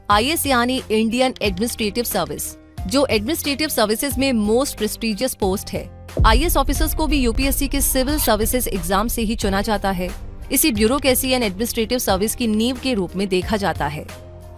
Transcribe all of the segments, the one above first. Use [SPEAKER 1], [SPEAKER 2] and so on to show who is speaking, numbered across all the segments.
[SPEAKER 1] IAS यानी Indian administrative service, जो administrative services में मोस्ट प्रेस्टिजियस पोस्ट है। IAS ऑफिसर्स को भी यूपीएससी के सिविल सर्विसेज एग्जाम से ही चुना जाता है। इसी ब्यूरोक्रेसी एंड एडमिनिस्ट्रेटिव सर्विस की नींव के रूप में देखा जाता है।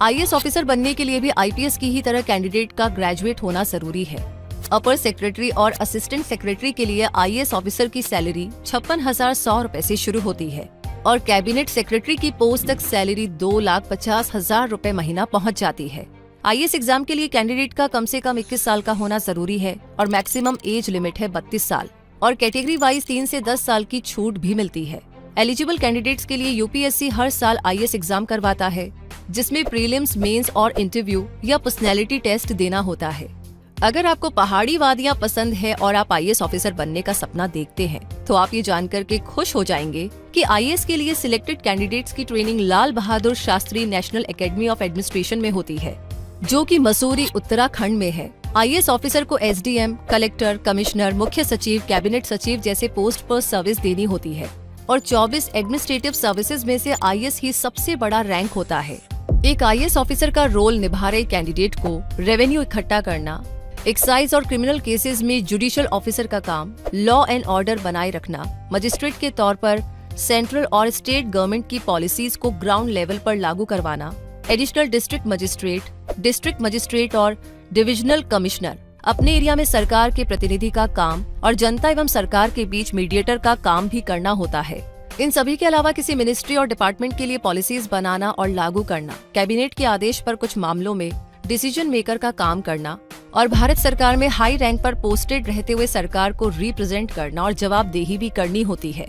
[SPEAKER 1] IAS ऑफिसर बनने के लिए भी IPS की ही तरह कैंडिडेट का ग्रेजुएट होना जरूरी है। अपर सेक्रेटरी और असिस्टेंट सेक्रेटरी के लिए IAS ऑफिसर की सैलरी 56,100 रुपए से शुरू होती है और कैबिनेट सेक्रेटरी की पोस्ट तक सैलरी 2,50,000 रुपए महीना पहुंच जाती है। IAS एग्जाम के लिए कैंडिडेट का कम से कम 21 साल का होना जरूरी है और मैक्सिमम एज लिमिट है 32 साल और कैटेगरी वाइज 3 से 10 साल की छूट भी मिलती है। एलिजिबल कैंडिडेट्स के लिए यूपीएससी हर साल IAS एग्जाम करवाता है, जिसमें प्रीलिम्स, मेंस और इंटरव्यू या पर्सनैलिटी टेस्ट देना होता है। अगर आपको पहाड़ी वादियां पसंद है और आप IAS ऑफिसर बनने का सपना देखते हैं, तो आप ये जानकर के खुश हो जाएंगे कि IAS के लिए सिलेक्टेड कैंडिडेट्स की training Lal Bahadur Shastri national academy of administration में होती है, जो कि मसूरी, उत्तराखंड में है। IAS ऑफिसर को SDM, कलेक्टर, कमिश्नर, मुख्य सचिव, कैबिनेट सचिव जैसे पोस्ट पर सर्विस देनी होती है और 24 एडमिनिस्ट्रेटिव सर्विसेज में से IAS ही सबसे बड़ा रैंक होता है। एक IAS ऑफिसर का रोल निभा रहे कैंडिडेट को रेवेन्यू इकट्ठा करना, एक्साइज और क्रिमिनल केसेस में जुडिशियल ऑफिसर का काम लॉ एंड ऑर्डर बनाए रखना, मजिस्ट्रेट के तौर पर सेंट्रल और स्टेट गवर्नमेंट की पॉलिसीज को ग्राउंड लेवल पर लागू करवाना, एडिशनल डिस्ट्रिक्ट मजिस्ट्रेट और डिविजनल कमिश्नर अपने एरिया में सरकार के प्रतिनिधि का काम और जनता एवं सरकार के बीच मीडिएटर का काम भी करना होता है। इन सभी के अलावा किसी मिनिस्ट्री और डिपार्टमेंट के लिए पॉलिसीज बनाना और लागू करना, कैबिनेट के आदेश पर कुछ मामलों में डिसीजन मेकर का काम करना और भारत सरकार में हाई रैंक पर पोस्टेड रहते हुए सरकार को रिप्रेजेंट करना और जवाबदेही भी करनी होती है।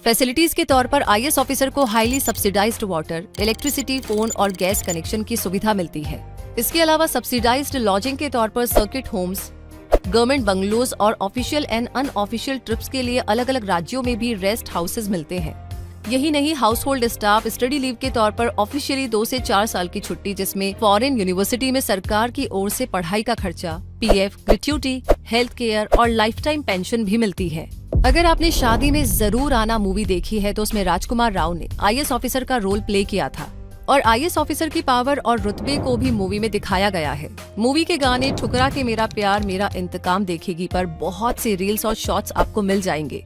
[SPEAKER 1] फैसिलिटीज के तौर पर IAS ऑफिसर को highly subsidised water, electricity, phone और गैस कनेक्शन की सुविधा मिलती है। इसके अलावा सब्सिडाइज्ड लॉजिंग के तौर पर सर्किट होम्स, गवर्नमेंट बंगलोज और ऑफिशियल एंड अनऑफिशियल ट्रिप्स के लिए अलग अलग राज्यों में भी रेस्ट हाउसेज मिलते हैं। यही नहीं, house hold staff study leave के तौर पर ऑफिशियली 2 से 4 साल की छुट्टी, जिसमें फॉरेन यूनिवर्सिटी में सरकार की ओर से पढ़ाई का खर्चा, PF, ग्रेच्युटी, हेल्थ केयर और लाइफ टाइम पेंशन भी मिलती है। अगर आपने शादी में जरूर आना मूवी देखी है तो उसमें राजकुमार राव ने IAS ऑफिसर का रोल प्ले किया था और IAS ऑफिसर की पावर और रुतबे को भी मूवी में दिखाया गया है। मूवी के गाने ठुकरा के मेरा प्यार मेरा इंतकाम देखेगी पर बहुत से रील्स और शॉर्ट्स आपको मिल जाएंगे।